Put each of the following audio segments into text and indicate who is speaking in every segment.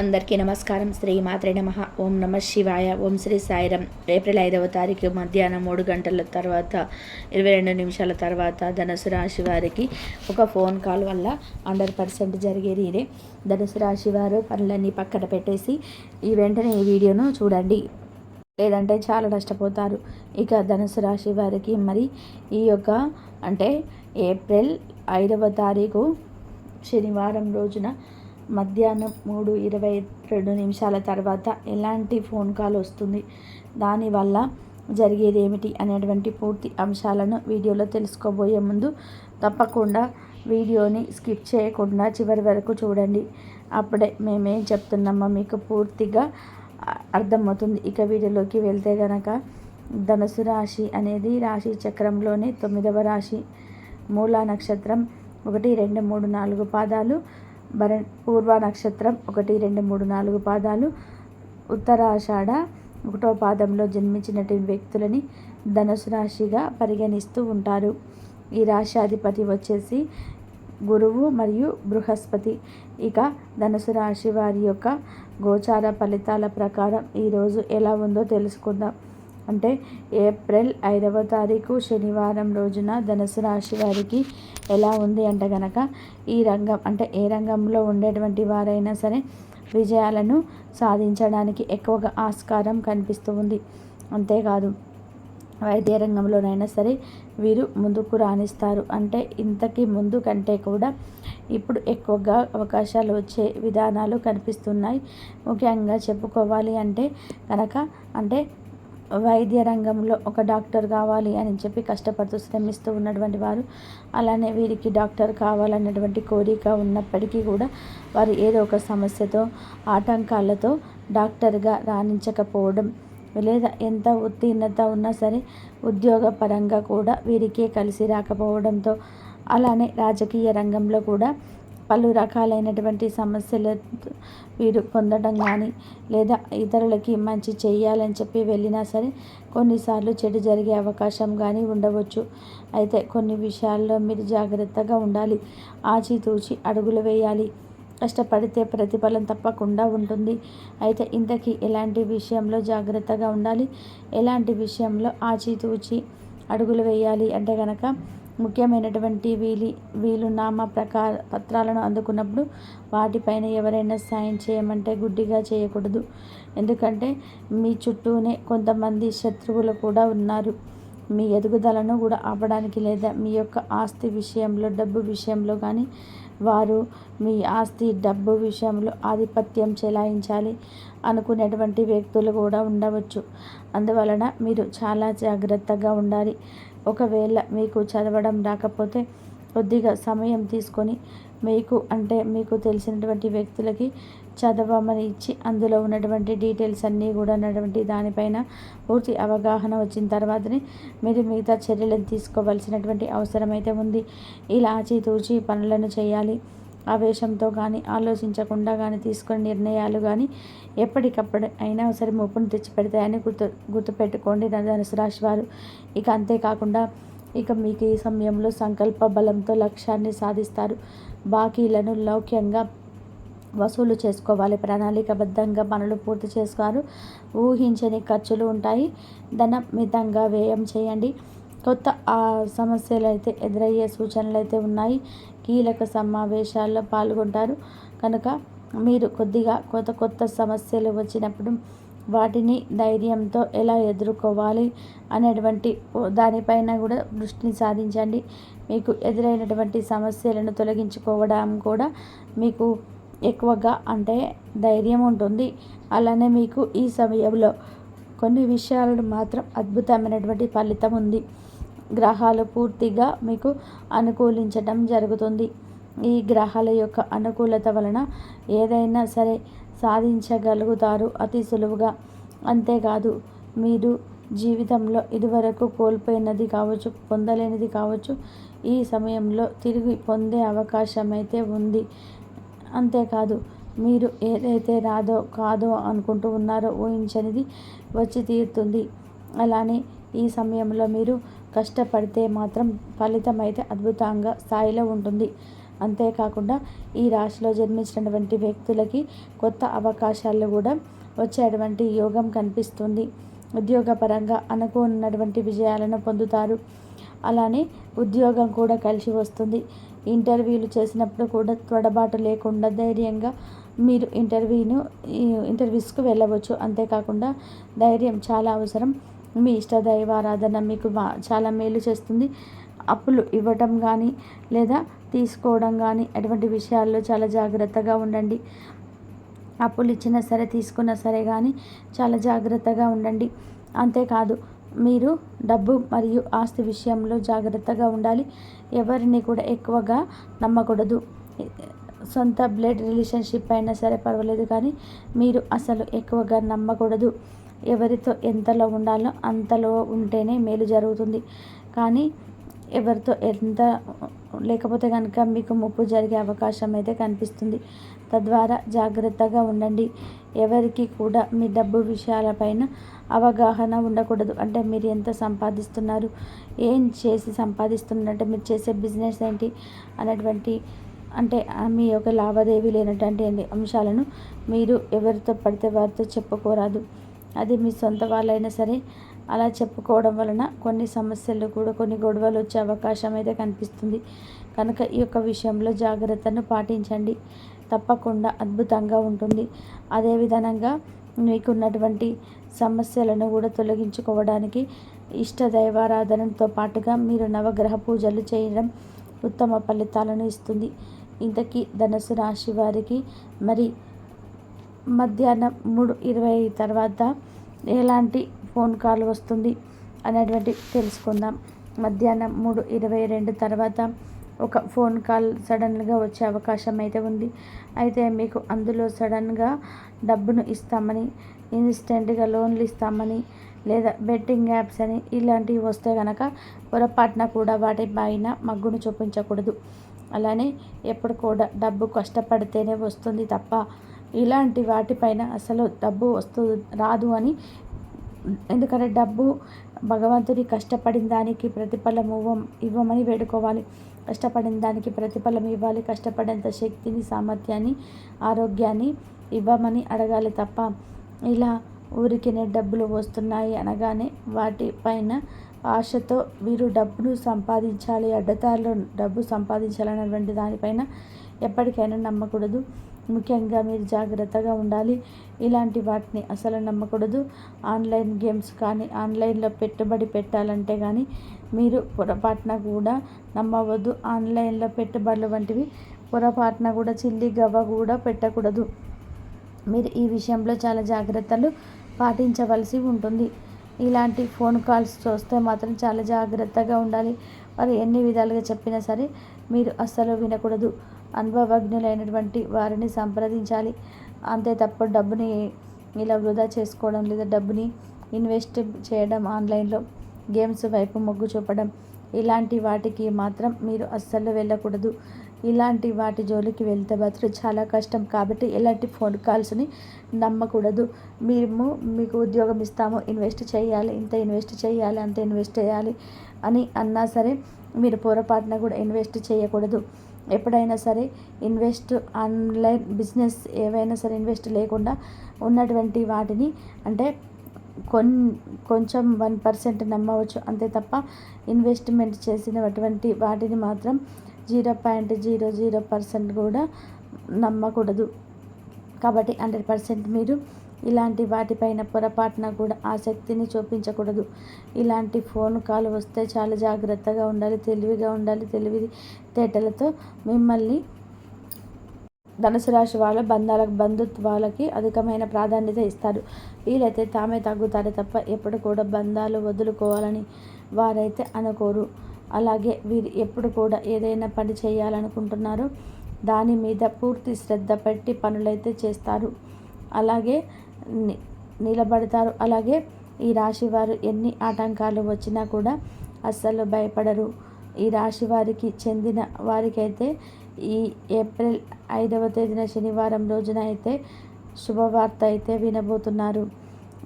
Speaker 1: అందరికీ నమస్కారం. శ్రీ మాత్రే నమః. ఓం నమ శివాయ. ఓం శ్రీ సాయిరం. ఏప్రిల్ 5వ తారీఖు మధ్యాహ్నం 3 గంటల తర్వాత 22 నిమిషాల తర్వాత ధనుసు రాశి వారికి ఒక ఫోన్ కాల్ వల్ల 100% జరిగేది ఇదే. ధనుసు రాశి వారు పనులన్నీ పక్కన పెట్టేసి వెంటనే ఈ వీడియోను చూడండి, లేదంటే చాలా నష్టపోతారు. ఇక ధనుసు రాశి వారికి మరి ఈ యొక్క ఏప్రిల్ 5వ తారీఖు శనివారం రోజున మధ్యాహ్నం 3:22 తర్వాత ఎలాంటి ఫోన్ కాల్ వస్తుంది, దానివల్ల జరిగేది ఏమిటి అనేటువంటి పూర్తి అంశాలను వీడియోలో తెలుసుకోబోయే ముందు తప్పకుండా వీడియోని స్కిప్ చేయకుండా చివరి వరకు చూడండి. అప్పుడే మేమేం చెప్తున్నామో మీకు పూర్తిగా అర్థమవుతుంది. ఇక వీడియోలోకి వెళ్తే గనక, ధనుసు రాశి అనేది రాశి చక్రంలోనే 9వ రాశి. మూలా నక్షత్రం 1, 2, 3, 4 పాదాలు, పూర్వ నక్షత్రం 1, 2, 3, 4 పాదాలు, ఉత్తరాషాఢ 1వ పాదంలో జన్మించినటువంటి వ్యక్తులని ధనుసు రాశిగా పరిగణిస్తూ ఉంటారు. ఈ రాశి అధిపతి వచ్చేసి గురువు మరియు బృహస్పతి. ఇక ధనుసు రాశి వారి యొక్క గోచార ఫలితాల ప్రకారం ఈరోజు ఎలా ఉందో తెలుసుకుందాం. ఏప్రిల్ 5వ తారీఖు శనివారం రోజున ధనుసు రాశి వారికి ఎలా ఉంది అంటే గనక, ఈ రంగం ఏ రంగంలో ఉండేటువంటి వారైనా సరే విజయాలను సాధించడానికి ఎక్కువగా ఆస్కారం కనిపిస్తూ ఉంది. అంతేకాదు, వైద్య రంగంలోనైనా సరే వీరు ముందుకు రాణిస్తారు. ఇంతకీ ముందు కంటే కూడా ఇప్పుడు ఎక్కువగా అవకాశాలు వచ్చే విధానాలు కనిపిస్తున్నాయి. ముఖ్యంగా చెప్పుకోవాలి కనుక వైద్య రంగంలో ఒక డాక్టర్ కావాలి అని చెప్పి కష్టపడుతూ శ్రమిస్తూ ఉన్నటువంటి వారు, అలానే వీరికి డాక్టర్ కావాలన్నటువంటి కోరిక ఉన్నప్పటికీ కూడా వారు ఏదో ఒక సమస్యతో, ఆటంకాలతో డాక్టర్గా రాణించకపోవడం, లేదా ఎంత ఉత్తీర్ణత ఉన్నా సరే ఉద్యోగపరంగా కూడా వీరికే కలిసి రాకపోవడంతో, అలానే రాజకీయ రంగంలో కూడా పలు రకాలైనటువంటి సమస్యలు వీరు పొందడం కానీ, లేదా ఇతరులకి మంచి చేయాలని చెప్పి వెళ్ళినా సరే కొన్నిసార్లు చెడు జరిగే అవకాశం కానీ ఉండవచ్చు. అయితే కొన్ని విషయాల్లో మీరు జాగ్రత్తగా ఉండాలి, ఆచితూచి అడుగులు వేయాలి. కష్టపడితే ప్రతిఫలం తప్పకుండా ఉంటుంది. అయితే ఇంతకీ ఎలాంటి విషయంలో జాగ్రత్తగా ఉండాలి, ఎలాంటి విషయంలో ఆచితూచి అడుగులు వేయాలి కనుక, ముఖ్యమైనటువంటి వీలునామా పత్రాలను అందుకున్నప్పుడు వాటిపైన ఎవరైనా సైన్ చేయమంటే గుడ్డిగా చేయకూడదు. ఎందుకంటే మీ చుట్టూనే కొంతమంది శత్రువులు కూడా ఉన్నారు. మీ ఎదుగుదలను కూడా ఆపడానికి, లేదా మీ యొక్క ఆస్తి విషయంలో, డబ్బు విషయంలో కానీ వారు మీ ఆస్తి, డబ్బు విషయంలో ఆధిపత్యం చెలాయించాలి అనుకునేటువంటి వ్యక్తులు కూడా ఉండవచ్చు. అందువలన మీరు చాలా జాగ్రత్తగా ఉండాలి. ఒకవేళ మీకు చదవడం రాకపోతే కొద్దిగా సమయం తీసుకొని మీకు తెలిసినటువంటి వ్యక్తులకి చదవమని ఇచ్చి, అందులో ఉన్నటువంటి డీటెయిల్స్ అన్నీ కూడా ఉన్నటువంటి దానిపైన పూర్తి అవగాహన వచ్చిన తర్వాతనే మీరు మిగతా చర్యలను తీసుకోవాల్సినటువంటి అవసరం అయితే ఉంది. ఇలా ఆచితూచి పనులను చేయాలి. ఆవేశంతో కానీ, ఆలోచించకుండా కానీ తీసుకునే నిర్ణయాలు కానీ ఎప్పటికప్పుడు అయినా సరే ముప్పును తెచ్చిపెడతాయని గుర్తుపెట్టుకోండి ధనుసు రాశి వారు. ఇక అంతేకాకుండా మీకు ఈ సమయంలో సంకల్ప బలంతో లక్ష్యాన్ని సాధిస్తారు. బాకీలను లౌక్యంగా వసూలు చేసుకోవాలి. ప్రణాళికబద్ధంగా పనులు పూర్తి చేస్తారు. ఊహించని ఖర్చులు ఉంటాయి. ధనం మితంగా వ్యయం చేయండి. కొత్త సమస్యలు అయితే ఎదురయ్యే సూచనలు అయితే ఉన్నాయి. కీలక సమావేశాల్లో పాల్గొంటారు కనుక మీరు కొద్దిగా కొత్త సమస్యలు వచ్చినప్పుడు వాటిని ధైర్యంతో ఎలా ఎదుర్కోవాలి అనేటువంటి దానిపైన కూడా దృష్టిని సాధించండి. మీకు ఎదురైనటువంటి సమస్యలను తొలగించుకోవడం కూడా మీకు ఎక్కువగా ధైర్యం ఉంటుంది. అలానే మీకు ఈ సమయంలో కొన్ని విషయాలను మాత్రం అద్భుతమైనటువంటి ఫలితం ఉంది. గ్రహాలు పూర్తిగా మీకు అనుకూలించడం జరుగుతుంది. ఈ గ్రహాల యొక్క అనుకూలత వలన ఏదైనా సరే సాధించగలుగుతారు అతి సులువుగా. అంతేకాదు, మీరు జీవితంలో ఇదివరకు కోల్పోయినది కావచ్చు, పొందలేనిది కావచ్చు, ఈ సమయంలో తిరిగి పొందే అవకాశం అయితే ఉంది. అంతేకాదు, మీరు ఏదైతే కాదో అనుకుంటూ ఉన్నారో ఊహించనిది వచ్చి తీరుతుంది. అలానే ఈ సమయంలో మీరు కష్టపడితే మాత్రం ఫలితం అయితే అద్భుతంగా స్థాయిలో ఉంటుంది. అంతేకాకుండా ఈ రాశిలో జన్మించినటువంటి వ్యక్తులకి కొత్త అవకాశాలు కూడా వచ్చేటువంటి యోగం కనిపిస్తుంది. ఉద్యోగపరంగా అనుకున్నటువంటి విజయాలను పొందుతారు. అలానే ఉద్యోగం కూడా కలిసి వస్తుంది. ఇంటర్వ్యూలు చేసినప్పుడు కూడా తొడబాటు లేకుండా ధైర్యంగా మీరు ఇంటర్వ్యూస్కు వెళ్ళవచ్చు. అంతేకాకుండా ధైర్యం చాలా అవసరం. మీ ఇష్టదైవారాధన మీకు చాలా మేలు చేస్తుంది. అప్పులు ఇవ్వటం కానీ లేదా తీసుకోవడం కానీ అటువంటి విషయాల్లో చాలా జాగ్రత్తగా ఉండండి. అప్పులు ఇచ్చినా సరే తీసుకున్నా సరే కానీ చాలా జాగ్రత్తగా ఉండండి. అంతేకాదు మీరు డబ్బు మరియు ఆస్తి విషయంలో జాగ్రత్తగా ఉండాలి. ఎవరిని కూడా ఎక్కువగా నమ్మకూడదు. సొంత బ్లడ్ రిలేషన్షిప్ అయినా సరే పర్వాలేదు, కానీ మీరు అసలు ఎక్కువగా నమ్మకూడదు. ఎవరితో ఎంతలో ఉండాలో అంతలో ఉంటేనే మేలు జరుగుతుంది. కానీ ఎవరితో ఎంత లేకపోతే కనుక మీకు ముప్పు జరిగే అవకాశం అయితే కనిపిస్తుంది. తద్వారా జాగ్రత్తగా ఉండండి. ఎవరికి కూడా మీ డబ్బు విషయాలపైన అవగాహన ఉండకూడదు. అంటే మీరు ఎంత సంపాదిస్తున్నారు, ఏం చేసి సంపాదిస్తున్నారంటే మీరు చేసే బిజినెస్ ఏంటి అనేటువంటి అంటే మీ యొక్క లావాదేవీ లేనటువంటి అంశాలను మీరు ఎవరితో పడితే వారితో చెప్పుకోరాదు. అది మీ సొంత వాళ్ళైనా సరే అలా చెప్పుకోవడం వలన కొన్ని సమస్యలు కూడా కొన్ని గొడవలు వచ్చే అవకాశం అయితే కనిపిస్తుంది. కనుక ఈ యొక్క విషయంలో జాగ్రత్తను పాటించండి. తప్పకుండా అద్భుతంగా ఉంటుంది. అదేవిధంగా మీకున్నటువంటి సమస్యలను కూడా తొలగించుకోవడానికి ఇష్ట దైవారాధనతో పాటుగా మీరు నవగ్రహ పూజలు చేయడం ఉత్తమ ఫలితాలను ఇస్తుంది. ఇంతకీ ధనుసు రాశి వారికి మరి మధ్యాహ్నం 3:20 తర్వాత ఎలాంటి ఫోన్ కాల్ వస్తుంది అనేటువంటి తెలుసుకుందాం. మధ్యాహ్నం 3:22 తర్వాత ఒక ఫోన్ కాల్ సడన్గా వచ్చే అవకాశం అయితే ఉంది. అయితే మీకు అందులో సడన్గా డబ్బును ఇస్తామని, ఇన్స్టెంట్గా లోన్లు ఇస్తామని లేదా బెట్టింగ్ యాప్స్ అని ఇలాంటివి వస్తే కనుక పొరపాటున కూడా వాటిపైన మగ్గును చూపించకూడదు. అలానే ఎప్పుడు కూడా డబ్బు కష్టపడితేనే వస్తుంది తప్ప ఇలాంటి వాటిపైన అసలు డబ్బు రాదు అని. ఎందుకంటే డబ్బు భగవంతుడి కష్టపడిన దానికి ప్రతిఫలం ఇవ్వమని వేడుకోవాలి. కష్టపడిన దానికి ప్రతిఫలం ఇవ్వాలి. కష్టపడేంత శక్తిని, సామర్థ్యాన్ని, ఆరోగ్యాన్ని ఇవ్వమని అడగాలి తప్ప ఇలా ఊరికినే డబ్బులు వస్తున్నాయి అనగానే వాటిపైన ఆశతో వీరు డబ్బును సంపాదించాలి, అడ్డదారిలో డబ్బు సంపాదించాలన్నటువంటి దానిపైన ఎప్పటికైనా నమ్మకూడదు. ముఖ్యంగా మీరు జాగ్రత్తగా ఉండాలి. ఇలాంటి వాటిని అసలు నమ్మకూడదు. ఆన్లైన్ గేమ్స్ కానీ ఆన్లైన్లో పెట్టుబడి పెట్టాలంటే కానీ మీరు పొరపాటున కూడా నమ్మవద్దు. ఆన్లైన్లో పెట్టుబడులు వంటివి పొరపాటున కూడా చిల్లి గవ్వ కూడా పెట్టకూడదు. మీరు ఈ విషయంలో చాలా జాగ్రత్తలు పాటించవలసి ఉంటుంది. ఇలాంటి ఫోన్ కాల్స్ చూస్తే మాత్రం చాలా జాగ్రత్తగా ఉండాలి. వారు ఎన్ని విధాలుగా చెప్పినా సరే మీరు అస్సలు వినకూడదు. అనుభవజ్ఞులైనటువంటి వారిని సంప్రదించాలి. అంతే తప్ప డబ్బుని ఇలా వృధా చేసుకోవడం లేదా డబ్బుని ఇన్వెస్ట్ చేయడం, ఆన్లైన్లో గేమ్స్ వైపు మొగ్గు చూపడం ఇలాంటి వాటికి మాత్రం మీరు అస్సలు వెళ్ళకూడదు. ఇలాంటి వాటి జోలికి వెళ్తే మాత్రం చాలా కష్టం. కాబట్టి ఎలాంటి ఫోన్ కాల్స్ని నమ్మకూడదు. మీకు ఉద్యోగం ఇస్తాము, ఇన్వెస్ట్ చేయాలి, ఇంత ఇన్వెస్ట్ చేయాలి, అంత ఇన్వెస్ట్ చేయాలి అని అన్నా సరే మీరు పొరపాటున కూడా ఇన్వెస్ట్ చేయకూడదు. ఎప్పుడైనా సరే ఆన్లైన్ బిజినెస్ ఏవైనా సరే ఇన్వెస్ట్ లేకుండా ఉన్నటువంటి వాటిని అంటే కొంచెం 1% నమ్మవచ్చు. అంతే తప్ప ఇన్వెస్ట్మెంట్ చేసినటువంటి వాటిని మాత్రం 0.00% కూడా నమ్మకూడదు. కాబట్టి 100% మీరు ఇలాంటి వాటిపైన పొరపాటున కూడా ఆసక్తిని చూపించకూడదు. ఇలాంటి ఫోన్ కాల్ వస్తే చాలా జాగ్రత్తగా ఉండాలి, తెలివిగా ఉండాలి. తెలివితేటలతో మిమ్మల్ని ధనుసు రాశి వాళ్ళ బంధుత్వాలకి అధికమైన ప్రాధాన్యత ఇస్తారు. వీలైతే తామే తగ్గుతారే తప్ప ఎప్పుడు కూడా బంధాలు వదులుకోవాలని వారైతే అనుకోరు. అలాగే వీరు ఎప్పుడు కూడా ఏదైనా పని చేయాలనుకుంటున్నారో దాని మీద పూర్తి శ్రద్ధ పెట్టి పనులైతే చేస్తారు. అలాగే నిలబడతారు. అలాగే ఈ రాశి వారు ఎన్ని ఆటంకాలు వచ్చినా కూడా అస్సలు భయపడరు. ఈ రాశి వారికి చెందిన వారికైతే ఈ ఏప్రిల్ 5వ తేదీన శనివారం రోజున అయితే శుభవార్త అయితే వినబోతున్నారు.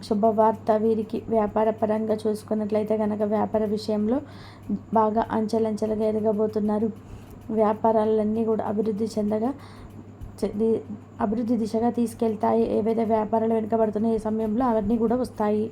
Speaker 1: శుభవార్త వీరికి వ్యాపార పరంగా చూసుకున్నట్లయితే కనుక వ్యాపార విషయంలో బాగా అంచెలంచెలుగా ఎదగబోతున్నారు. వ్యాపారాలన్నీ కూడా అభివృద్ధి దిశగా తీసుకెళ్తాయి. ఏవైతే వ్యాపారాలు వెనుకబడుతున్నాయో ఈ సమయంలో అవన్నీ కూడా వస్తాయి.